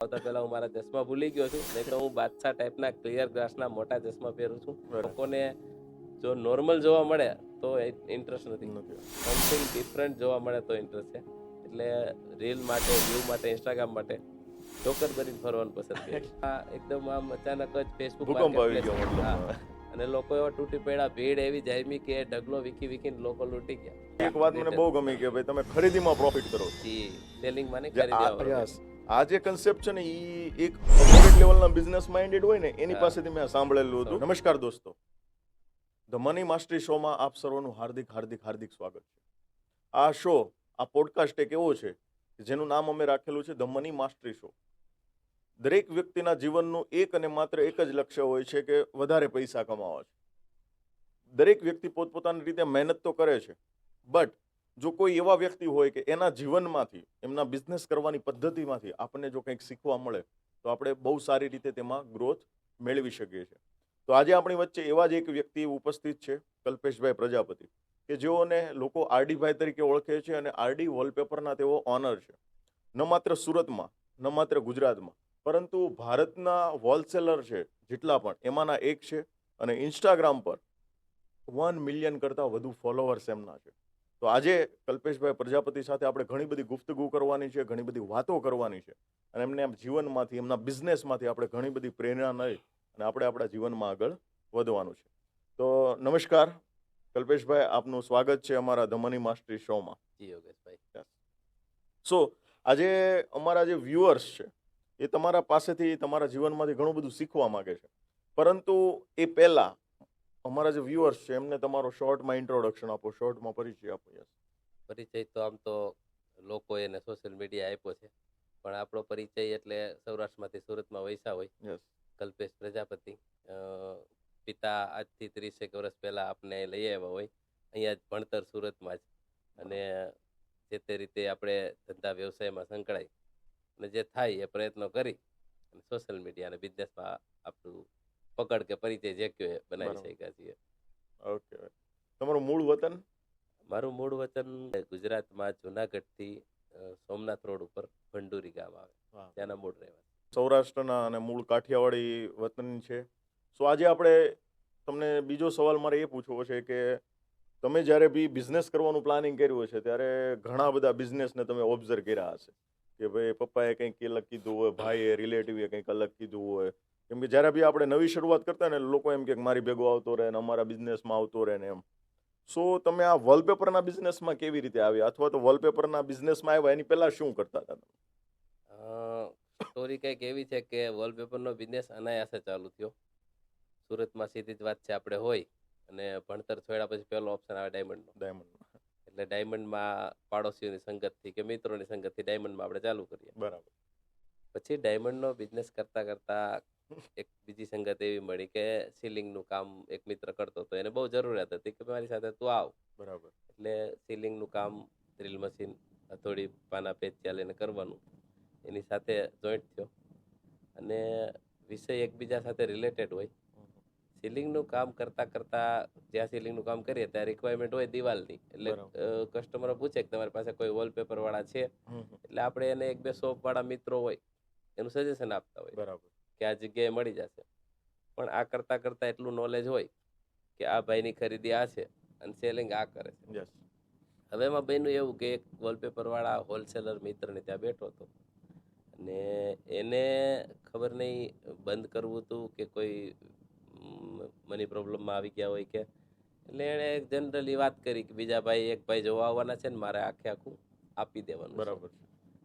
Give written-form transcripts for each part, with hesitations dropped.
આવતા પહેલા હું મારા ચશ્મા ભૂલી ગયો છું, નહીં તો હું બાદશાહ ટાઈપના ક્લિયર ગ્લાસના મોટા ચશ્મા પહેરું છું. લોકોને જો નોર્મલ જોવા મળે તો ઇન્ટરેસ્ટ નથી, સમથિંગ ડિફરન્ટ જોવા મળે તો ઇન્ટરેસ્ટ છે. એટલે રીલ માટે, વ્યૂ માટે, ઇન્સ્ટાગ્રામ માટે જોકર બનીને ફરવાનું પસંદ કરે. આ એકદમ આમ અચાનક જ ફેસબુક અને લોકો એવા તૂટી પડ્યા, ભીડ એવી જામી કે ઢગલો વીખીને લોકો લૂંટી ગયા. એક વાત મને બહુ ગમી કે ભાઈ તમે ખરીદીમાં પ્રોફિટ કરો છો. સેલિંગમાં નહીં, ખરીદીમાં. આ જે કન્સેપ્ટ છે ને એ એક કોર્પોરેટ લેવલના બિઝનેસ માઇન્ડેડ હોય ને એની પાસેથી મેં સાંભળેલું હતું. નમસ્કાર દોસ્તો, ધ મની માસ્ટરી શોમાં આપ સર્વનું હાર્દિક સ્વાગત છે. આ શો, આ પોડકાસ્ટ એક એવો છે જેનું નામ અમે રાખેલું છે ધ મની માસ્ટરી શો. દરેક વ્યક્તિના જીવનનું એક અને માત્ર એક જ લક્ષ્ય હોય છે કે વધારે પૈસા કમાવા છે. દરેક વ્યક્તિ પોતપોતાની રીતે મહેનત તો કરે છે, બટ જો કોઈ એવા વ્યક્તિ હોય કે એના જીવનમાંથી, એમના બિઝનેસ કરવાની પદ્ધતિમાંથી આપણને જો કંઈક શીખવા મળે તો આપણે બહુ સારી રીતે તેમાં ગ્રોથ મેળવી શકીએ છીએ. તો આજે આપણી વચ્ચે એવા જ એક વ્યક્તિ ઉપસ્થિત છે, કલ્પેશભાઈ પ્રજાપતિ, કે જેઓને લોકો આરડીભાઈ તરીકે ઓળખે છે અને આરડી વોલપેપરના તેઓ ઓનર છે. ન માત્ર સુરતમાં, ન માત્ર ગુજરાતમાં, પરંતુ ભારતના હોલસેલર છે જેટલા પણ એમાંના એક છે. અને ઇન્સ્ટાગ્રામ પર 1 મિલિયન કરતાં વધુ ફોલોવર્સ એમના છે. તો આજે કલ્પેશભાઈ પ્રજાપતિ સાથે આપણે ઘણી બધી ગુફ્તગુ કરવાની છે, ઘણી બધી વાતો કરવાની છે અને એમને આમ જીવનમાંથી, એમના બિઝનેસમાંથી આપણે ઘણી બધી પ્રેરણા લઈ અને આપણે આપણા જીવનમાં આગળ વધવાનું છે. તો નમસ્કાર કલ્પેશભાઈ, આપનું સ્વાગત છે અમારા ધ મની માસ્ટરી શોમાં. જી યોગેશભાઈ. સો આજે અમારા જે વ્યુઅર્સ છે એ તમારા પાસેથી, તમારા જીવનમાંથી ઘણું બધું શીખવા માંગે છે, પરંતુ એ પહેલા અમારા જે વ્યુઅર્સ છે એમને તમારો શોર્ટમાં ઇન્ટ્રોડક્શન આપો, શોર્ટમાં પરિચય આપો. પરિચય તો આમ તો લોકોએ એને સોશિયલ મીડિયા આપ્યો છે, પણ આપણો પરિચય એટલે સૌરાષ્ટ્રમાંથી સુરતમાં વૈસા હોય. કલ્પેશ પ્રજાપતિ, પિતા આજથી 30 વર્ષ પહેલા આપણે લઈ આવ્યા હોય, અહીંયા જ ભણતર સુરતમાં જ, અને જે તે રીતે આપણે ધંધા વ્યવસાયમાં સંકળાય અને જે થાય એ પ્રયત્નો કરી અને સોશિયલ મીડિયા અને બિઝનેસમાં આપણું પકડ કે પરિચય જે કયો એ બનાવી શક્યા છીએ. ઓકે. તમારું મૂળ વતન? મારું મૂળ વતન ગુજરાતમાં જુનાગઢથી સોમનાથ રોડ ઉપર ભંડુરી ગામ આવે, ત્યાંના મૂળ રહેવા. સૌરાષ્ટ્રના અને મૂળ કાઠિયાવાડી વતન છે. સો આજે આપણે તમને બીજો સવાલ મારે એ પૂછવો છે કે તમે જ્યારે બી બિઝનેસ કરવાનું પ્લાનિંગ કર્યું છે ત્યારે ઘણા બધા બિઝનેસને તમે ઓબ્ઝર્વ કર્યા હશે કે ભાઈ પપ્પાએ કંઈક અલગ કીધું હોય, ભાઈએ રિલેટિવે કંઈક અલગ કીધું હોય. કેમ કે જ્યારે બી આપણે નવી શરૂઆત કરતા ને લોકો એમ કે મારી ભેગો આવતો રહે ને અમારા બિઝનેસમાં આવતો રહે ને એમ. સો તમે આ વોલપેપરના બિઝનેસમાં કેવી રીતે આવ્યા, અથવા તો વોલપેપરના બિઝનેસમાં આવ્યા એની પહેલા શું કરતા હતા? સ્ટોરી કંઈક એવી છે કે વોલપેપરનો બિઝનેસ અનાયાસે ચાલુ થયો. સુરતમાં સીધી જ વાત છે, આપણે હોય અને ભણતર છોડ્યા પછી પહેલો ઓપ્શન આવે ડાયમંડનો. એટલે ડાયમંડમાં પાડોશીઓની સંગતથી કે મિત્રોની સંગતથી ડાયમંડમાં આપણે ચાલુ કરીએ. બરાબર. પછી ડાયમંડનો બિઝનેસ કરતાં એક બીજી સંગત એવી મળી કે સીલિંગનું કામ એક મિત્ર કરતો હતો, એને બહુ જરૂરિયાત હતી કે મારી સાથે તું આવ. બરાબર. એટલે સીલિંગનું કામ, ડ્રીલ મશીન, હથોડી, પાના, પેચ ચાલીને કરવાનું, એની સાથે જોઈન્ટ થયો. અને વિષય એકબીજા સાથે રિલેટેડ હોય. સીલિંગનું કામ કરતાં જ્યાં સીલિંગનું કામ કરીએ ત્યાં રિક્વાયરમેન્ટ હોય દિવાલની. એટલે કસ્ટમરો પૂછે કે તમારી પાસે કોઈ વોલપેપરવાળા છે? એટલે આપણે એને 1-2 શોપવાળા મિત્રો હોય એનું સજેશન આપતા હોય. બરાબર. કે આ જગ્યાએ મળી જશે. પણ આ કરતાં એટલું નોલેજ હોય કે આ ભાઈની ખરીદી આ છે અને સેલિંગ આ કરે છે. હવે એમાં બન્યું એવું કે એક વોલપેપરવાળા હોલસેલર મિત્રને ત્યાં બેઠો હતો અને એને ખબર નહીં બંધ કરવું હતું કે કોઈ મની પ્રોબ્લેમમાં આવી ગયા હોય કે, એટલે એણે જનરલી વાત કરી કે બીજા ભાઈ, એક ભાઈ જોવા આવવાના છે ને મારે આખું આપી દેવાનું. બરાબર.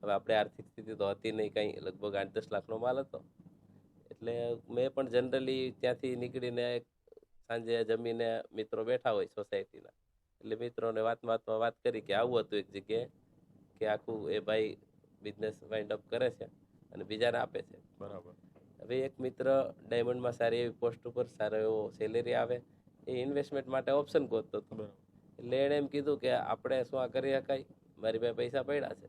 હવે આપણે આર્થિક સ્થિતિ તો હતી નહીં કંઈ, લગભગ 8-10 લાખનો માલ હતો. એટલે મેં પણ જનરલી ત્યાંથી નીકળીને સાંજે જમીને મિત્રો બેઠા હોય સોસાયટીના, એટલે મિત્રોને વાતમાં વાત કરી કે આવું હતું એક જગ્યાએ કે આખું એ ભાઈ બિઝનેસ વાઇન્ડ અપ કરે છે અને બીજાને આપે છે. બરાબર. હવે એક મિત્ર ડાયમંડમાં સારી એવી પોસ્ટ ઉપર સારો એવો સેલેરી આવે, એ ઇન્વેસ્ટમેન્ટ માટે ઓપ્શન ગોતતો હતો. એટલે એણે એમ કીધું કે આપણે શું આ કરી શકાય, મારી પાસે પૈસા પડ્યા છે.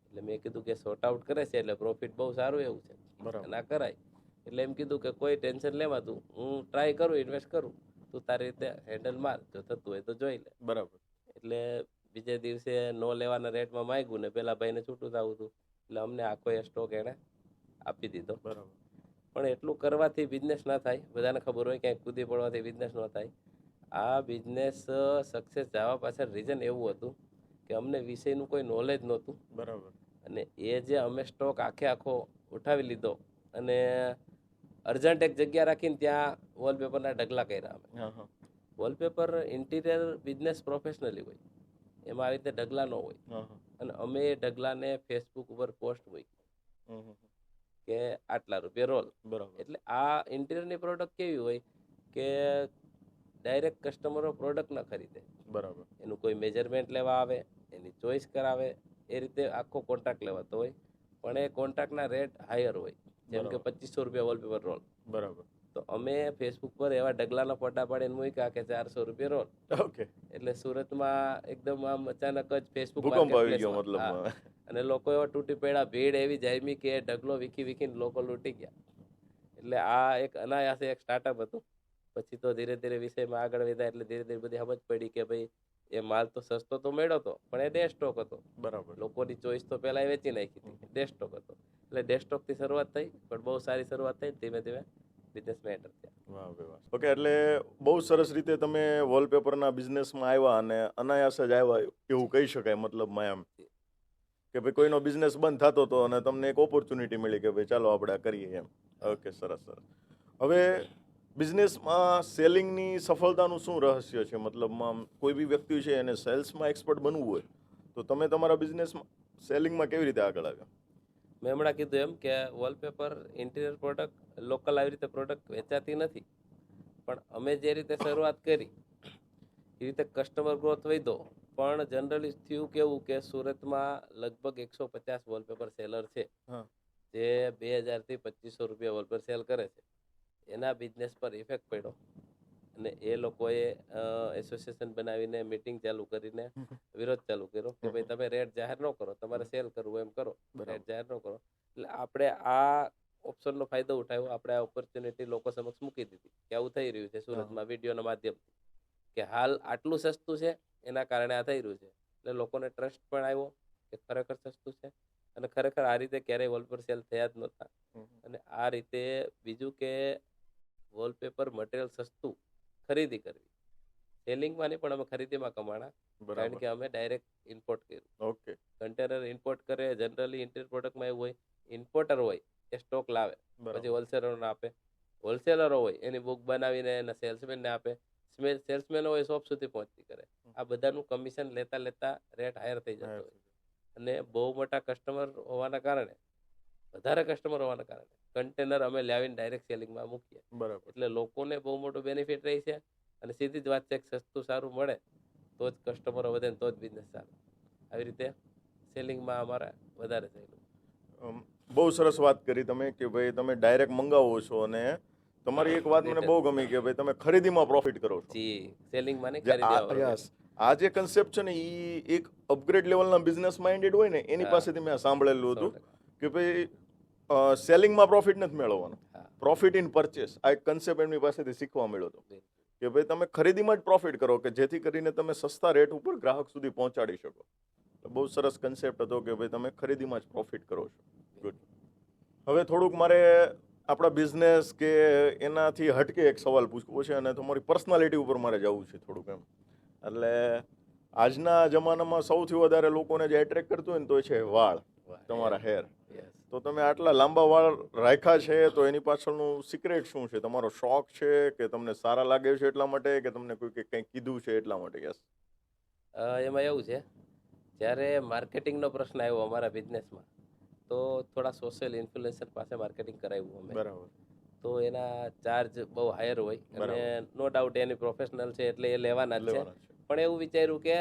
એટલે મેં કીધું કે શોર્ટ આઉટ કરે છે એટલે પ્રોફિટ બહુ સારું એવું છે, ના કરાય. એટલે એમ કીધું કે કોઈ ટેન્શન લેવા, તું હું ટ્રાય કરું, ઇન્વેસ્ટ કરું, તું તારી રીતે હેન્ડલ માર, જો થતું હોય તો જોઈ લે. બરાબર. એટલે બીજે દિવસે નો લેવાના રેટમાં માંગ્યું ને પેલા ભાઈને છૂટું થવું હતું. એટલે અમને આખો એ સ્ટોક એણે આપી દીધો. બરાબર. પણ એટલું કરવાથી બિઝનેસ ના થાય. બધાને ખબર હોય ક્યાંય કૂદી પડવાથી બિઝનેસ ન થાય. આ બિઝનેસ સક્સેસ જવા પાછળ રીઝન એવું હતું કે અમને વિષયનું કોઈ નોલેજ નહોતું. બરાબર. અને એ જે અમે સ્ટોક આખો ઉઠાવી લીધો અને અર્જન્ટ એક જગ્યા રાખીને ત્યાં વોલપેપરના ઢગલા કર્યા અમે. હા હા. વોલપેપર ઇન્ટિરિયર બિઝનેસ પ્રોફેશનલી હોય, એમાં આવી રીતે ઢગલા ન હોય. હા હા. અને અમે એ ઢગલાને ફેસબુક ઉપર પોસ્ટ મૂકી કે આટલા રૂપિયા રોલ. બરાબર. એટલે આ ઇન્ટિરિયરની પ્રોડક્ટ કેવી હોય કે ડાયરેક્ટ કસ્ટમરો પ્રોડક્ટ ના ખરીદે. બરાબર. એનું કોઈ મેજરમેન્ટ લેવા આવે, એની ચોઈસ કરાવે, એ રીતે આખો કોન્ટ્રાક્ટ લેવાતો હોય. પણ એ કોન્ટ્રાક્ટના રેટ હાયર હોય, જેમ કે 2500 રૂપિયા વોલપેપર રોલ. બરાબર. તો અમે ફેસબુક પર એવા ઢગલાના ફોટા પાડીને મૂક્યા કે 400 રૂપિયા રોલ. ઓકે. એટલે સુરતમાં એકદમ આમ અચાનક જ ફેસબુક ભૂકંપ આવી ગયો મતલબ. અને લોકો એવા તૂટી પડ્યા, ભીડ એવી જામી કે ઢગલો વીખીને લોકો લૂંટી ગયા. એટલે આ એક અનાયાસે એક સ્ટાર્ટઅપ હતું. પછી તો ધીરે ધીરે વિષયમાં આગળ વધ્યા એટલે ધીરે ધીરે બધી સમજ પડી કે ભાઈ એ માલ તો સસ્તો તો મળ્યો હતો, પણ એ ડે સ્ટોક હતો. બરાબર. લોકોની ચોઈસ તો પહેલા વેચી નાખી હતી, ડે સ્ટોક હતો. એટલે ડે સ્ટોકથી શરૂઆત થઈ, પણ બહુ સારી શરૂઆત થઈ. ધીમે ધીમે બિઝનેસમાં એન્ટર થયા. વાહ વાહ. ઓકે, એટલે બહુ સરસ રીતે તમે વોલપેપરના બિઝનેસમાં આવ્યા અને અનાયાસ જ આવ્યા એવું કહી શકાય. મતલબમાં એમ કે ભાઈ કોઈનો બિઝનેસ બંધ થતો હતો અને તમને એક ઓપોર્ચ્યુનિટી મળી કે ભાઈ ચાલો આપણે આ કરીએ એમ. ઓકે, સરસ સરસ. હવે બિઝનેસમાં સેલિંગની સફળતાનું શું રહસ્ય છે? મતલબમાં કોઈ બી વ્યક્તિ છે એને સેલ્સમાં એક્સપર્ટ બનવું હોય તો તમે તમારા બિઝનેસમાં સેલિંગમાં કેવી રીતે આગળ આવ્યા? મેં હમણાં કીધું એમ કે વોલપેપર ઇન્ટિરિયર પ્રોડક્ટ લોકલ આવી રીતે પ્રોડક્ટ વેચાતી નથી. પણ અમે જે રીતે શરૂઆત કરી એ રીતે કસ્ટમર ગ્રોથ વધ્યો. પણ જનરલી થયું કેવું કે સુરતમાં લગભગ 150 વોલપેપર સેલર છે, જે 2000 થી 2500 રૂપિયા વોલપેપર સેલ કરે છે. એના બિઝનેસ પર ઇફેક્ટ પડ્યો અને એ લોકોએ એસોસિએશન બનાવીને મીટિંગ ચાલુ કરીને વિરોધ ચાલુ કર્યો કે ભાઈ તમે રેટ જાહેર ન કરો, તમારે સેલ કરવું એમ કરો, રેટ જાહેર ન કરો. એટલે આપણે આ ઓપ્શનનો ફાયદો ઉઠાવ્યો. આપણે આ ઓપોર્ચ્યુનિટી લોકો સમક્ષ મૂકી દીધી કે આવું થઈ રહ્યું છે સુરતમાં વિડીયોના માધ્યમથી, કે હાલ આટલું સસ્તું છે એના કારણે આ થઈ રહ્યું છે. એટલે લોકોને ટ્રસ્ટ પણ આવ્યો કે ખરેખર સસ્તું છે. અને ખરેખર આ રીતે ક્યારેય વોલપેપર સેલ થયા જ નહોતા. અને આ રીતે બીજું કે વોલપેપર મટીરિયલ સસ્તું ખરીદી કરવી, સેલિંગમાં નહીં પણ અમે ખરીદીમાં કમાણા. કારણ કે અમે ડાયરેક્ટ ઇમ્પોર્ટ કર્યું. ઓકે. કન્ટેનર ઇમ્પોર્ટ કરે. જનરલી ઇન્ટિરિયર પ્રોડક્ટમાં એવું હોય, ઇમ્પોર્ટર હોય એ સ્ટોક લાવે, પછી હોલસેલરોને આપે. હોલસેલરો હોય એની બુક બનાવીને એના સેલ્સમેનને આપે. સેલ્સમેન હોય શોપ સુધી પહોંચતી કરે. આ બધાનું કમિશન લેતા લેતા રેટ હાયર થઈ જતો હોય. અને બહુ મોટા કસ્ટમર હોવાના કારણે, વધારે કસ્ટમર હોવાના કારણે કન્ટેનર અમે લાવીને ડાયરેક્ટ સેલિંગમાં મૂકીએ. બરાબર. એટલે લોકોને બહુ મોટું બેનિફિટ રહી છે. અને સીધી જ વાત છે કે સસ્તું સારું મળે તો જ કસ્ટમરો વધે ને તો જ બિઝનેસ ચાલે. આવી રીતે સેલિંગમાં અમારે વધારે થયેલું. બહુ સરસ વાત કરી તમે કે ભાઈ તમે ડાયરેક્ટ મંગાવો છો અને તમારી એક વાત મને બહુ ગમી કે ભાઈ તમે ખરીદીમાં પ્રોફિટ કરો છો. જી, સેલિંગમાં નહીં, ખરીદીમાં. આ જે કન્સેપ્ટ છે ને એ એક અપગ્રેડ લેવલના બિઝનેસ માઇન્ડેડ હોય ને એની પાસેથી મેં સાંભળેલું હતું કે ભાઈ સેલિંગમાં પ્રોફિટ નથી મેળવવાનો, પ્રોફિટ ઇન પરચેસ. આ એક કન્સેપ્ટ એમની પાસેથી શીખવા મળ્યો હતો કે ભાઈ તમે ખરીદીમાં જ પ્રોફિટ કરો કે જેથી કરીને તમે સસ્તા રેટ ઉપર ગ્રાહક સુધી પહોંચાડી શકો. બહુ સરસ કન્સેપ્ટ હતો કે ભાઈ તમે ખરીદીમાં જ પ્રોફિટ કરો છો. ગુડ. હવે થોડુંક મારે આપણા બિઝનેસ કે એનાથી હટકે એક સવાલ પૂછવો છે અને તમારી પર્સનાલિટી ઉપર મારે જવું છે થોડુંક એમ. એટલે આજના જમાનામાં સૌથી વધારે લોકોને જે એટ્રેક્ટ કરતું હોય ને તો છે વાળ, તમારા હેર. તો તમે આટલા લાંબા વાળ રાખ્યા છે તો એની પાછળનું સિક્રેટ શું છે? તમારો શોખ છે કે તમને સારા લાગે છે એટલા માટે કે તમને કોઈ કંઈ કીધું છે એટલા માટે? યસ. એમાં એવું છે, જ્યારે માર્કેટિંગનો પ્રશ્ન આવ્યો અમારા બિઝનેસમાં તો થોડા સોશિયલ ઇન્ફ્લુએન્સર પાસે માર્કેટિંગ કરાવ્યું અમે. બરાબર. તો એના ચાર્જ બહુ હાયર હોય અને નો ડાઉટ એની પ્રોફેશનલ છે એટલે એ લેવાના જ છે. પણ એવું વિચાર્યું કે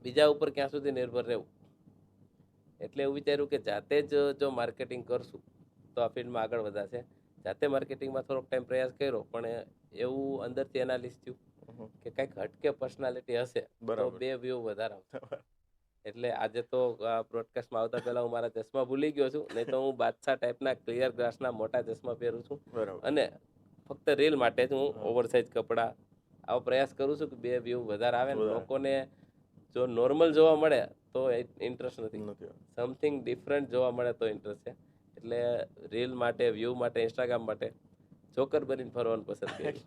બીજા ઉપર ક્યાં સુધી નિર્ભર રહેવું. એટલે એવું વિચાર્યું કે જાતે જ જો માર્કેટિંગ કરશું તો આ ફિલ્ડમાં આગળ વધાશે. જાતે માર્કેટિંગમાં થોડોક ટાઈમ પ્રયાસ કર્યો પણ એવું અંદરથી એનાલિસ થયું કે કંઈક હટકે પર્સનાલિટી હશે તો 2 વ્યૂ વધારે આવશે. એટલે આજે તો બ્રોડકાસ્ટમાં આવતા પહેલા હું મારા ચશ્મા ભૂલી ગયો છું, નહીં તો હું બાદશાહ ટાઈપના ક્લિયર ગ્લાસના મોટા ચશ્મા પહેરું છું. અને ફક્ત રીલ માટે જ હું ઓવરસાઇઝ કપડાં આવો પ્રયાસ કરું છું કે 2 વ્યૂ વધારે આવે ને લોકોને જો નોર્મલ જોવા મળે તો ઇન્ટરેસ્ટ નથી, સમથિંગ ડિફરન્ટ જોવા મળે તો ઇન્ટરેસ્ટ છે. એટલે રીલ માટે, વ્યૂ માટે, ઇન્સ્ટાગ્રામ માટે જોકર બનીને ફરવાનું પસંદ કર્યું.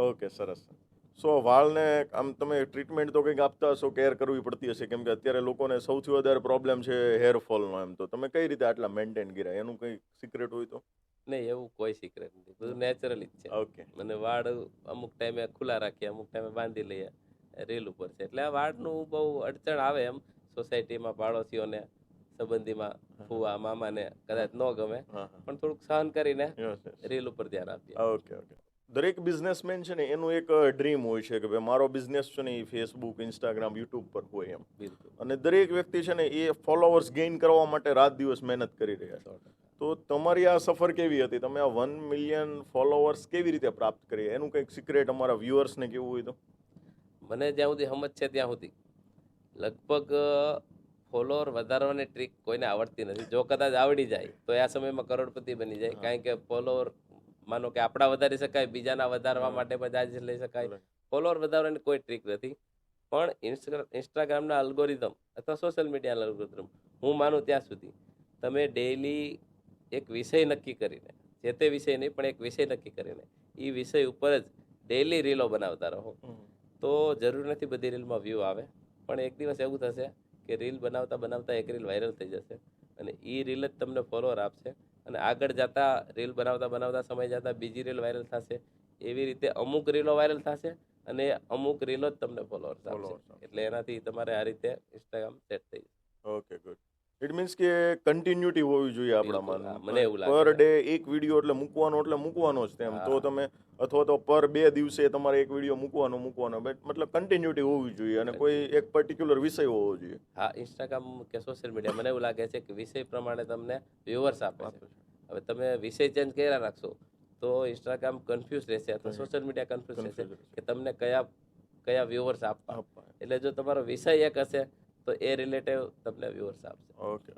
ઓકે, સરસ. સો વાળને આમ તમે ટ્રીટમેન્ટ તો કંઈક આપતા હશો, કેર કરવી પડતી હશે, કેમ કે અત્યારે લોકોને સૌથી વધારે પ્રોબ્લેમ છે હેરફોલનો. એમ તો તમે કઈ રીતે આટલા મેન્ટેન કર્યા, એનું કંઈ સિક્રેટ હોય તો? નહીં, એવું કોઈ સિક્રેટ નથી, બધું નેચરલી જ છે. ઓકે. અને વાળ અમુક ટાઈમે ખુલ્લા રાખીએ, અમુક ટાઈમે બાંધી લઈએ, રીલ ઉપર છે. એટલે આ વાળનું બહુ અડચણ આવે એમ સોસાયટીમાં, પાડોશીઓને, સંબંધીમાં, ફુવા મામાને કદાચ ન ગમે, પણ થોડુંક સહન કરીને રીલ ઉપર ધ્યાન આપીએ. Okay okay. દરેક બિઝનેસમેન છે ને એનું એક ડ્રીમ હોય છે કે ભાઈ મારો બિઝનેસ છે ને એ ફેસબુક, ઇન્સ્ટાગ્રામ, યુટ્યુબ પર હોય એમ. બિલકુલ. અને દરેક વ્યક્તિ છે ને એ ફોલોવર્સ ગેઇન કરવા માટે રાત દિવસ મહેનત કરી રહ્યા છે. તો તમારી આ સફર કેવી હતી? તમે આ 1 મિલિયન ફોલોવર્સ કેવી રીતે પ્રાપ્ત કરી? એનું કંઈક સિક્રેટ અમારા વ્યુઅર્સને કેવું હોય તો? મને જ્યાં સુધી સમજ છે ત્યાં સુધી લગભગ ફોલોવર વધારવાની ટ્રીક કોઈને આવડતી નથી. જો કદાચ આવડી જાય તો આ સમયમાં કરોડપતિ બની જાય. કારણ કે ફોલોવર માનો કે આપણા વધારી શકાય, બીજાના વધારવા માટે બધા લઈ શકાય. ફોલોવર વધારવાની કોઈ ટ્રીક નથી. પણ ઇન્સ્ટાગ્રામના અલ્ગોરિધમ અથવા સોશિયલ મીડિયાના અલ્ગોરિધમ, હું માનું ત્યાં સુધી તમે ડેઈલી એક વિષય નક્કી કરીને, જે તે વિષય નહીં પણ એક વિષય નક્કી કરીને એ વિષય ઉપર જ ડેઈલી રીલો બનાવતા રહો, તો જરૂર નથી બધી રીલમાં વ્યૂ આવે. પણ એક દિવસ એવું થશે કે રીલ બનાવતા બનાવતા એક રીલ વાયરલ થઈ જશે અને એ રીલ જ તમને ફોલોવર આપશે. અને આગળ જતા રીલ બનાવતા બનાવતા સમય જતા બીજી રીલ વાયરલ થશે. એવી રીતે અમુક રીલો વાયરલ થશે અને અમુક રીલો જ તમને ફોલોવર્સ આપશે. એટલે એનાથી તમારે આ રીતે ઇન્સ્ટાગ્રામ સેટ થઈ જશે. Okay, good. ઇટ મીન્સ કે કન્ટિન્યુટી હોવી જોઈએ આપણામાં. મને એવું લાગે પર ડે એક વિડીયો એટલે મૂકવાનો જ તેમ. તો તમે અથવા તો પર 2 દિવસે તમારે એક વિડીયો મૂકવાનો, મતલબ કન્ટિન્યુટી હોવી જોઈએ અને કોઈ એક પર્ટિક્યુલર વિષય હોવો જોઈએ. હા, ઇન્સ્ટાગ્રામ કે સોશિયલ મીડિયા મને એવું લાગે છે કે વિષય પ્રમાણે તમને વ્યુઅર્સ આપે છે. હવે તમે વિષય ચેન્જ કર્યા રાખશો તો ઇન્સ્ટાગ્રામ કન્ફ્યુઝ રહેશે અથવા સોશિયલ મીડિયા કન્ફ્યુઝ રહેશે કે તમને કયા વ્યુઅર્સ આપવા. એટલે જો તમારો વિષય એક હશે તો એ રિલેટેડ તમને વ્યુઅર્સ આપશે. ઓકે.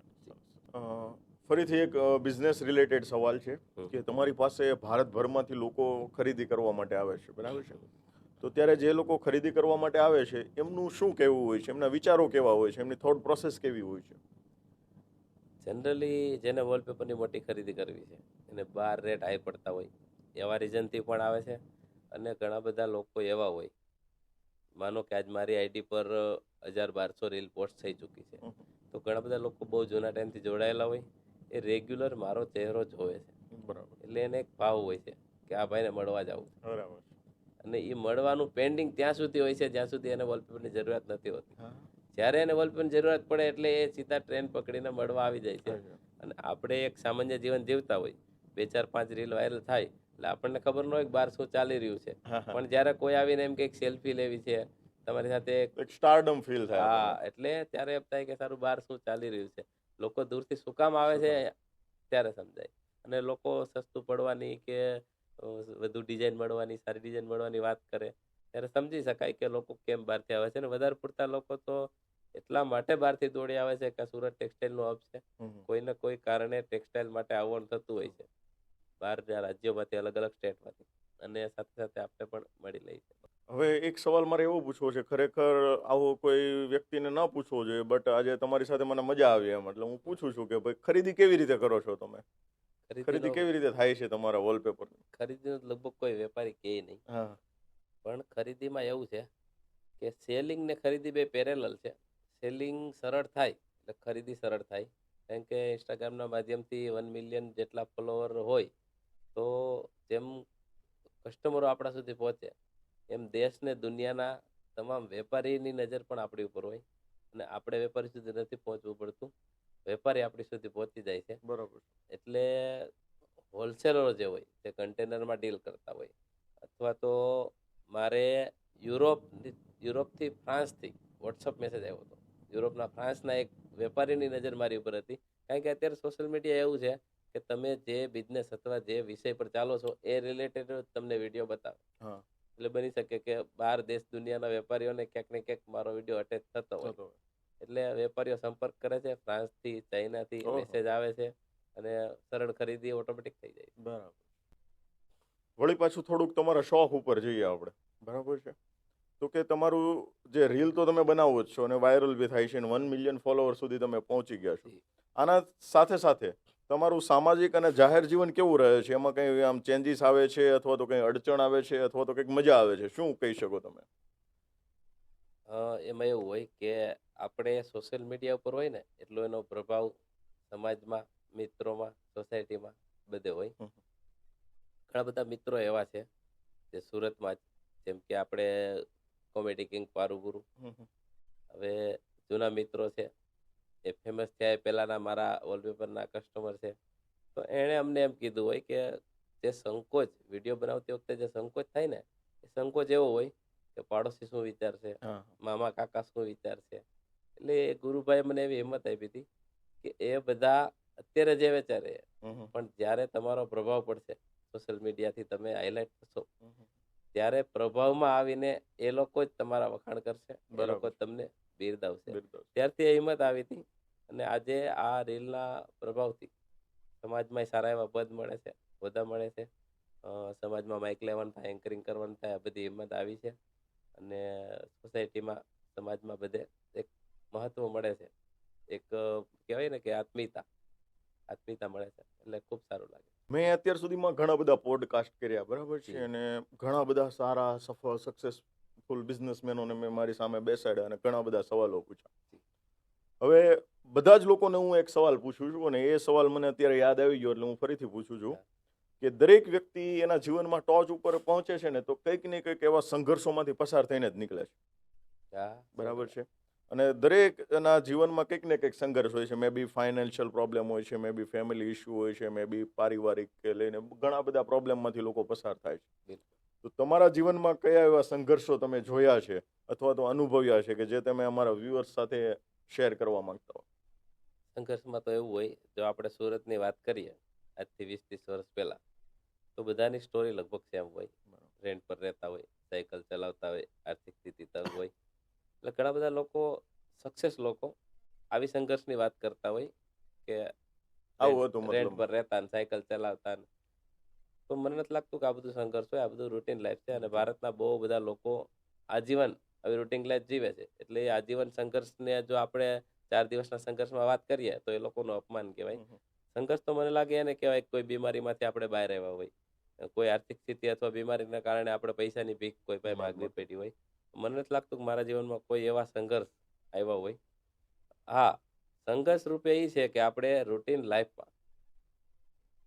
ફરીથી એક બિઝનેસ રિલેટેડ સવાલ છે કે તમારી પાસે ભારતભરમાંથી લોકો ખરીદી કરવા માટે આવે છે, બરાબર છે? તો ત્યારે જે લોકો ખરીદી કરવા માટે આવે છે એમનું શું કહેવું હોય છે, એમના વિચારો કેવા હોય છે, એમની થોટ પ્રોસેસ કેવી હોય છે? જનરલી જેને વોલપેપરની મોટી ખરીદી કરવી છે એને બહાર રેટ હાઈ પડતા હોય એવા રીઝનથી પણ આવે છે. અને ઘણા બધા લોકો એવા હોય, માનો કે આજ મારી આઈડી પર 1000-1200 રીલ પોસ્ટ થઈ ચૂકી છે, તો ઘણા બધા લોકો બહુ જૂના ટાઈમથી જોડાયેલા હોય, એ રેગ્યુલર મારો ચહેરો જોવે છે. બરાબર. એટલે એને એક ભાવ હોય છે કે આ ભાઈને મળવા જવું. બરાબર. અને એ મળવાનું પેન્ડિંગ ત્યાં સુધી હોય છે જ્યાં સુધી એને વોલપેપરની જરૂરિયાત નથી હોતી. જ્યારે એને વોલપેપરની જરૂરિયાત પડે એટલે એ સીધા ટ્રેન પકડીને મળવા આવી જાય છે. અને આપણે એક સામાન્ય જીવન જીવતા હોય, 2-4-5 રીલ વાયરલ થાય એટલે આપણને ખબર ન હોય કે બહાર શું ચાલી રહ્યું છે. પણ જ્યારે કોઈ આવીને એમ કે સેલ્ફી લેવી છે તમારી સાથે, એક સ્ટારડમ ફીલ થાય. હા, એટલે ત્યારે એમ થાય કે સારું બહાર શું ચાલી રહ્યું છે. લોકો દૂરથી શું કામ આવે છે ત્યારે સમજાય. અને લોકો સસ્તું પડવાની કે વધુ ડિઝાઇન મળવાની, સારી ડિઝાઇન મળવાની વાત કરે ત્યારે સમજી શકાય કે લોકો કેમ બહારથી આવે છે. અને વધારે પૂરતા લોકો તો એટલા માટે બહારથી દોડી આવે છે કે સુરત ટેક્સટાઇલનું હબ છે, કોઈને કોઈ કારણે ટેક્સટાઇલ માટે આવવાનું થતું હોય છે બહારના રાજ્યોમાંથી, અલગ અલગ સ્ટેટમાંથી, અને સાથે સાથે આપણે પણ મળી લઈએ છીએ. હવે એક સવાલ મારે એવો પૂછવો છે, ખરેખર આવો કોઈ વ્યક્તિને ન પૂછવો જોઈએ, બટ આજે તમારી સાથે મને મજા આવી એમ એટલે હું પૂછું છું કે ભાઈ ખરીદી કેવી રીતે કરો છો તમે? ખરીદી કેવી રીતે થાય છે તમારા વોલપેપર? ખરીદીનું લગભગ કોઈ વેપારી કહે નહીં. પણ ખરીદીમાં એવું છે કે સેલિંગ ને ખરીદી બે પેરેલલ છે. સેલિંગ સરળ થાય એટલે ખરીદી સરળ થાય. કારણ કે ઇન્સ્ટાગ્રામના માધ્યમથી 1 મિલિયન જેટલા ફોલોવર હોય તો જેમ કસ્ટમરો આપણા સુધી પહોંચે એમ દેશ ને દુનિયાના તમામ વેપારીની નજર પણ આપણી ઉપર હોય. અને આપણે વેપારી સુધી નથી પહોંચવું પડતું, વેપારી આપણી સુધી પહોંચી જાય છે. બરાબર. એટલે હોલસેલરો જે હોય તે કન્ટેનરમાં ડીલ કરતા હોય, અથવા તો મારે યુરોપથી ફ્રાન્સથી વોટ્સઅપ મેસેજ આવ્યો હતો. યુરોપના ફ્રાન્સના એક વેપારીની નજર મારી ઉપર હતી. કારણ કે અત્યારે સોશિયલ મીડિયા એવું છે કે તમે જે બિઝનેસ અથવા જે વિષય પર ચાલો છો એ રિલેટેડ તમને વિડીયો બતાવે. એટલે બની શકે કે બહાર દેશ દુનિયાના વેપારીઓને ક્યાંક ને ક્યાંક મારો વિડીયો અટેચ થતો હોય. એટલે વેપારીઓ સંપર્ક કરે છે, ફ્રાન્સથી, ચાઇનાથી મેસેજ આવે છે અને સરળ ખરીદી ઓટોમેટિક થઈ જાય. બરાબર. વળી પાછું થોડુંક તમારા શોખ ઉપર જઈએ આપણે, બરાબર છે? તો કે તમારું જે રીલ તો તમે બનાવો જ છો અને વાયરલ બી થાય છે અને 1 મિલિયન ફોલોવર સુધી તમે પહોંચી ગયા છો, આના સાથે સાથે તમારું સામાજિક અને જાહેર જીવન કેવું રહે છે? એમાં કંઈ આમ ચેન્જીસ આવે છે, અથવા તો કંઈ અડચણ આવે છે, અથવા તો કંઈક મજા આવે છે? શું કહી શકો તમે? એમાં એવું હોય કે આપણે સોશિયલ મીડિયા ઉપર હોય ને એટલો એનો પ્રભાવ સમાજમાં, મિત્રોમાં, સોસાયટીમાં બધે હોય. હમ. ઘણા બધા મિત્રો એવા છે જે સુરતમાં જ, જેમ કે આપણે કોમેડી કિંગ પારુગુરુ, હવે જૂના મિત્રો છે, એ ફેમસ થયા એ પહેલાંના મારા વોલપેપરના કસ્ટમર છે. તો એણે અમને એમ કીધું હોય કે જે સંકોચ વિડીયો બનાવતી વખતે જે સંકોચ થાય ને, એ સંકોચ એવો હોય કે પાડોશી શું વિચારશે, મામા કાકા શું વિચારશે. એટલે એ ગુરુભાઈ મને એવી હિંમત આપી હતી કે એ બધા અત્યારે જે વિચારે, પણ જ્યારે તમારો પ્રભાવ પડશે, સોશિયલ મીડિયાથી તમે હાઇલાઇટ થશો, ત્યારે પ્રભાવમાં આવીને એ લોકો જ તમારા વખાણ કરશે, એ લોકો જ તમને બિરદાવશે. ત્યારથી એ હિંમત આવી હતી. અને આજે આ રીલના પ્રભાવથી સમાજમાં સારા એવા પદ મળે છે, હોદ્દા મળે છે, સમાજમાં માઇક લેવાનું થાય, એન્કરિંગ કરવાનું થાય, આ બધી હિંમત આવી છે. અને સોસાયટીમાં, સમાજમાં બધે એક મહત્વ મળે છે, એક કહેવાય ને કે આત્મીયતા મળે છે, એટલે ખૂબ સારું લાગે. મેં અત્યાર સુધીમાં ઘણા બધા પોડકાસ્ટ કર્યા, બરાબર છે, અને ઘણા બધા સારા સફળ સક્સેસફુલ બિઝનેસમેનોને મેં મારી સામે બેસાડ્યા અને ઘણા બધા સવાલો પૂછ્યા. હવે બધા જ લોકોને હું એક સવાલ પૂછું છું, અને એ સવાલ મને અત્યારે યાદ આવી ગયો એટલે હું ફરીથી પૂછું છું કે દરેક વ્યક્તિ એના જીવનમાં ટોચ ઉપર પહોંચે છે ને તો કંઈક ને કંઈક એવા સંઘર્ષોમાંથી પસાર થઈને જ નીકળે છે, બરાબર છે. અને દરેકના જીવનમાં કંઈક ને કંઈક સંઘર્ષ હોય છે. મે બી ફાઇનાન્શિયલ પ્રોબ્લેમ હોય છે, મે બી ફેમિલી ઇસ્યુ હોય છે, મે બી પારિવારિક કે લઈને ઘણા બધા પ્રોબ્લેમમાંથી લોકો પસાર થાય છે. તો તમારા જીવનમાં કયા એવા સંઘર્ષો તમે જોયા છે અથવા તો અનુભવ્યા છે કે જે તમે અમારા વ્યુઅર્સ સાથે શેર કરવા માંગતા હો? સંઘર્ષમાં તો એવું હોય, જો આપણે સુરતની વાત કરીએ આજથી 20-30 વર્ષ પહેલાં, તો બધાની સ્ટોરી લગભગ સેમ હોય. રેન્ટ પર રહેતા હોય, સાયકલ ચલાવતા હોય, આર્થિક સ્થિતિ તંગ હોય. એટલે ઘણા બધા લોકો, સક્સેસ લોકો, આવી સંઘર્ષની વાત કરતા હોય કે રેન્ટ પર રહેતા અને સાયકલ ચલાવતા. તો મને નથી લાગતું કે આ બધું સંઘર્ષ હોય, આ બધું રૂટીન લાઈફ છે. અને ભારતના બહુ બધા લોકો આજીવન આવી રૂટીન લાઈફ જીવે છે. એટલે એ આજીવન સંઘર્ષને જો આપણે 4 દિવસના સંઘર્ષમાં વાત કરીએ તો એ લોકોનું અપમાન કહેવાય. સંઘર્ષ તો મને લાગે એને કહેવાય કોઈ બીમારીમાંથી આપણે બહાર આવ્યા હોય, કોઈ આર્થિક સ્થિતિ અથવા બીમારીના કારણે આપણે પૈસાની ભીખ કોઈ પાસે માગવી પડી હોય. મને નથી લાગતું કે મારા જીવનમાં કોઈ એવા સંઘર્ષ આવ્યા હોય. હા, સંઘર્ષ રૂપે એ છે કે આપણે રૂટીન લાઈફમાં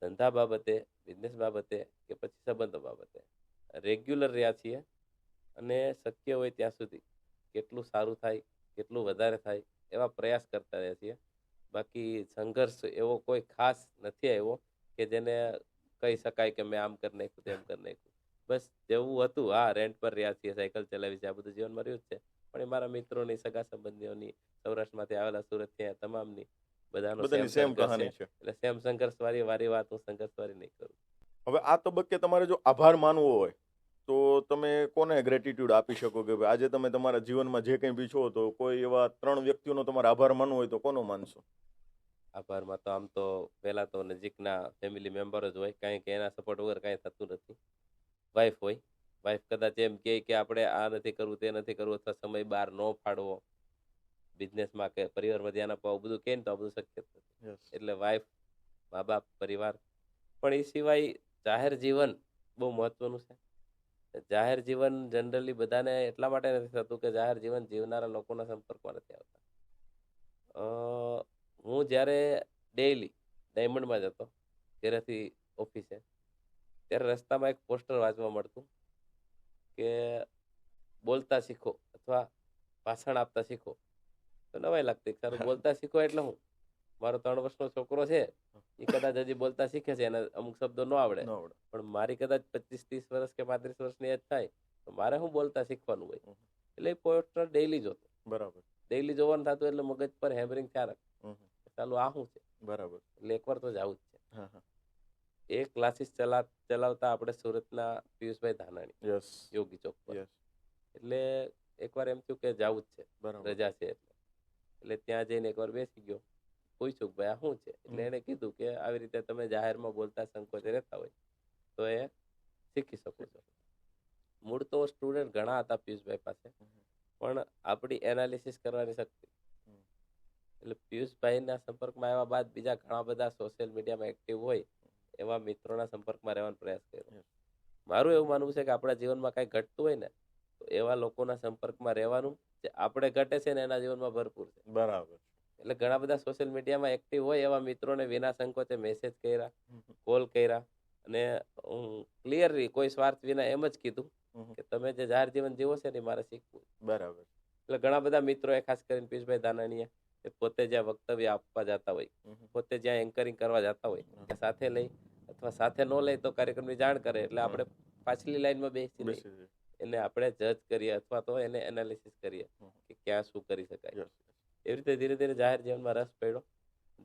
ધંધા બાબતે, બિઝનેસ બાબતે કે પછી સંબંધો બાબતે રેગ્યુલર રહ્યા છીએ, અને શક્ય હોય ત્યાં સુધી કેટલું સારું થાય, કેટલું વધારે થાય એવા પ્રયાસ કરતા રહ્યા છીએ. બાકી સંઘર્ષ એવો કોઈ ખાસ નથી આવ્યો કે જેને કહી શકાય કે મેં આમ કરી નાખ્યું, તેમ કરી નાખ્યું. બસ જેવું હતું, હા, રેન્ટ પર રહ્યા છીએ, સાયકલ ચલાવી છે, આ બધું જીવનમાં રહ્યું જ છે. પણ એ મારા મિત્રોની, સગા સંબંધીઓની, સૌરાષ્ટ્રમાંથી આવેલા સુરતથી તમામની બધાની સેમ કહાની છે. એટલે સેમ સંઘર્ષ વાળી વાત હું સંઘર્ષ વાળી નહીં કરું. હવે આ તબક્કે તમારે જો આભાર માનવો હોય તો તમે કોને ગ્રેટિટ્યુડ આપી શકો કે ભાઈ આજે તમે તમારા જીવનમાં જે કંઈ બી છો, તો કોઈ એવા 3 વ્યક્તિઓનો તમારે આભાર માનવો હોય તો કોનો માનશો? આભારમાં તો આમ તો પહેલાં તો નજીકના ફેમિલી મેમ્બર જ હોય, કારણ કે એના સપોર્ટ વગર કાંઈ થતું નથી. વાઈફ હોય, વાઈફ કદાચ એમ કહે કે આપણે આ નથી કરવું, તે નથી કરવું, અથવા સમય બહાર ન ફાળવો, બિઝનેસમાં કે પરિવારમાં ધ્યાન આપવા, બધું કહે ને તો આ બધું શક્ય નથી. એટલે વાઈફ, મા બાપ, પરિવાર. પણ એ સિવાય જાહેર જીવન બહુ મહત્વનું છે. જાહેર જીવન જનરલી બધાને એટલા માટે નથી થતું કે જાહેર જીવન જીવનારા લોકોના સંપર્કમાં નથી આવતા. હું જ્યારે ડેઈલી ડાયમંડમાં જતો ઘરેથી ઓફિસે, ત્યારે રસ્તામાં એક પોસ્ટર વાંચવા મળતું કે બોલતા શીખો અથવા ભાષણ આપતા શીખો. તો નવાઈ લાગતી, સારું બોલતા શીખો એટલે હું? મારો 3 વર્ષનો છોકરો છે, એ કદાચ હજી બોલતા શીખે છે, એને અમુક શબ્દો ન આવડે, પણ મારી કદાચ 25-30 વર્ષ કે 35 વર્ષની એજ થાય તો મારે શું બોલતા શીખવાનું હોય? એટલે એ પોસ્ટર ડેઈલી જોતો. બરાબર. ડેઈલી જોવાનું થતું એટલે મગજ પર હેમરિંગ થયા રાખે, ચાલુ આ શું છે? બરાબર. એટલે એકવાર તો જવું જ છે. એ ક્લાસીસ ચલાવતા આપણે સુરતના પિયુષભાઈ ધાનાણી, યોગી ચોક પર. એટલે એકવાર એમ થયું કે જવું જ છે, રજા છે એટલે ત્યાં જઈને એકવાર બેસી ગયો, પૂછ્યું કે ભાઈ આ શું છે? એટલે એને કીધું કે આવી રીતે તમે જાહેરમાં બોલતા સંકોચે રહેતા હોય તો એ શીખી શકો છો. મૂળ તો સ્ટુડન્ટ ઘણા હતા પિયુષભાઈ પાસે, પણ આપણી એનાલિસિસ કરવાની શક્તિ, એટલે પિયુષભાઈના સંપર્કમાં આવ્યા બાદ બીજા ઘણા બધા સોશિયલ મીડિયામાં એક્ટિવ હોય એવા મિત્રોના સંપર્કમાં રહેવાનો પ્રયાસ કર્યો. મારું એવું માનવું છે કે આપણા જીવનમાં કાંઈ ઘટતું હોય ને તો એવા લોકોના સંપર્કમાં રહેવાનું, જે આપણે ઘટે છે ને એના જીવનમાં ભરપૂર છે. બરાબર. એટલે ઘણા બધા સોશિયલ મીડિયામાં એક્ટિવ હોય એવા મિત્રોને વિના સંકોચે મેસેજ કર્યા, કોલ કર્યા, અને હું ક્લિયરલી કોઈ સ્વાર્થ વિના એમ જ કીધું કે તમે જે જાહેર જીવન જીવો છે ને એ મારે શીખવું. બરાબર. એટલે ઘણા બધા મિત્રોએ, ખાસ કરીને પિયુષભાઈ ધાનાણીએ, એ પોતે જ્યાં વક્તવ્ય આપવા જતા હોય, પોતે જ્યાં એન્કરિંગ કરવા જતા હોય, ત્યાં સાથે લઈ અથવા સાથે ન લઈ તો કાર્યક્રમની જાણ કરે, એટલે આપણે પાછલી લાઈનમાં બેસી એને આપણે જજ કરીએ અથવા તો એને એનાલિસિસ કરીએ કે ક્યાં શું કરી શકાય. એવી રીતે ધીરે ધીરે જાહેર જીવનમાં રસ પડ્યો.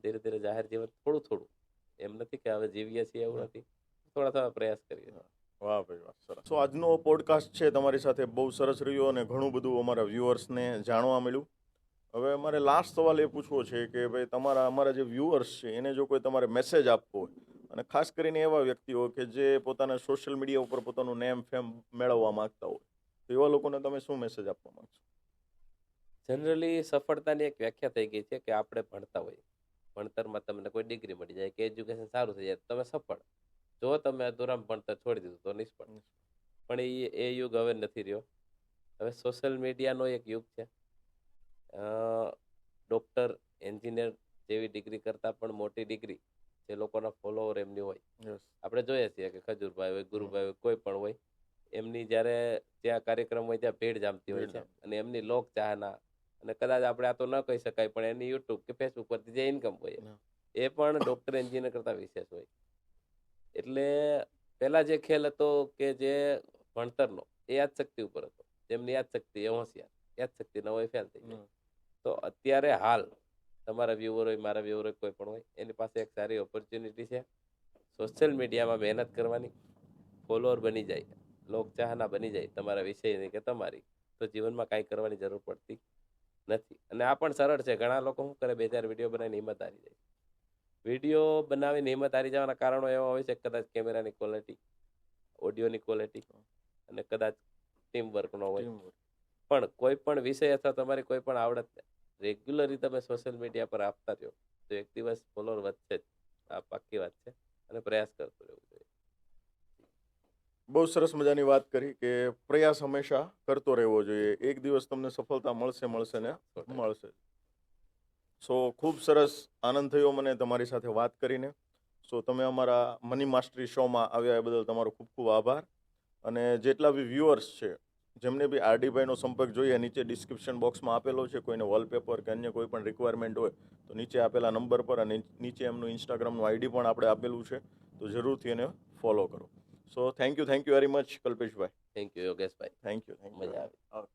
ધીરે ધીરે જાહેર જીવન થોડું થોડું, એમ નથી કે હવે જીવીએ છીએ એવું નથી, થોડા થોડા પ્રયાસ કરીએ. વાહ ભાઈ વાહ, સરસ. તો આજનો પોડકાસ્ટ છે તમારી સાથે બહુ સરસ રહ્યો અને ઘણું બધું અમારા વ્યુઅર્સને જાણવા મળ્યું. હવે મારે લાસ્ટ સવાલ એ પૂછવો છે કે ભાઈ અમારા જે વ્યુઅર્સ છે એને જો કોઈ તમારે મેસેજ આપવો હોય, અને ખાસ કરીને એવા વ્યક્તિઓ કે જે પોતાના સોશિયલ મીડિયા ઉપર પોતાનું નેમ ફેમ મેળવવા માંગતા હોય, તો એવા લોકોને તમે શું મેસેજ આપવા માંગશો? જનરલી સફળતાની એક વ્યાખ્યા થઈ ગઈ છે કે આપણે ભણતા હોઈએ, ભણતરમાં તમને કોઈ ડિગ્રી મળી જાય કે એજ્યુકેશન સારું થઈ જાય તમે સફળ. જો તમે અધૂરામાં ભણતર છોડી દીધું તો નિષ્ફળ. પણ એ યુગ હવે નથી રહ્યો. હવે સોશિયલ મીડિયાનો એક યુગ છે. ડૉક્ટર, એન્જિનિયર જેવી ડિગ્રી કરતાં પણ મોટી ડિગ્રી જે લોકોના ફોલોવર એમની હોય, આપણે જોઈએ છીએ કે ખજૂરભાઈ હોય, ગુરુભાઈ હોય, કોઈ પણ હોય, એમની જ્યારે ત્યાં કાર્યક્રમ હોય ત્યાં ભીડ જામતી હોય છે, અને એમની લોક ચાહના, અને કદાચ આપણે આ તો ન કહી શકાય પણ એની યુટ્યુબ કે ફેસબુક પરથી જે ઇન્કમ હોય એ પણ ડૉક્ટર, એન્જિનિયર કરતાં વિશેષ હોય. એટલે પહેલાં જે ખેલ હતો કે જે ભણતરનો, એ યાદશક્તિ ઉપર હતો. જેમની યાદશક્તિ એ હોશિયાર, યાદશક્તિ ન હોય ફેલ થઈ જાય. તો અત્યારે હાલ તમારા વ્યુઅર હોય, મારા વ્યુઅર હોય, કોઈ પણ હોય, એની પાસે એક સારી ઓપોર્ચ્યુનિટી છે સોશિયલ મીડિયામાં મહેનત કરવાની. ફોલોઅર બની જાય, લોકચાહના બની જાય તમારા વિષયની કે તમારી, તો જીવનમાં કાંઈ કરવાની જરૂર પડતી નથી. અને આ પણ સરળ છે. ઘણા લોકો શું કરે, 2-4 વિડીયો બનાવીને હિંમત હારી જાય. વિડીયો બનાવીને હિંમત હારી જવાના કારણો એવા હોય છે, કદાચ કેમેરાની ક્વોલિટી, ઓડિયોની ક્વોલિટી, અને કદાચ ટીમ વર્ક ન હોય. પણ કોઈ પણ વિષય અથવા તમારી કોઈ પણ આવડત રેગ્યુલરી તમે સોશિયલ મીડિયા પર આપતા રહ્યો તો એક દિવસ ફોલોઅર વધશે જ. આ પાક્કી વાત છે, અને પ્રયાસ કરતો રહેવું જોઈએ. બહુ સરસ મજાની વાત કરી કે પ્રયાસ હંમેશા કરતો રહેવો જોઈએ. એક દિવસ તમને સફળતા મળશે ને મળશે. સો ખૂબ સરસ આનંદ થયો મને તમારી સાથે વાત કરીને. સો તમે અમારા મની માસ્ટરી શોમાં આવ્યા એ બદલ તમારો ખૂબ ખૂબ આભાર. અને જેટલા બી વ્યુઅર્સ છે જેમને બી આરડીભાઈનો સંપર્ક જોઈએ, નીચે ડિસ્ક્રિપ્શન બોક્સમાં આપેલો છે. કોઈને વોલપેપર કે અન્ય કોઈ પણ રિક્વાયરમેન્ટ હોય તો નીચે આપેલા નંબર પર, અને નીચે એમનું ઇન્સ્ટાગ્રામનું આઈડી પણ આપણે આપેલું છે, તો જરૂરથી એને ફોલો કરો. So thank you very much કલ્પેશભાઈ. થેન્ક યુ યોગેશભાઈ. Thank you. મજા આવી.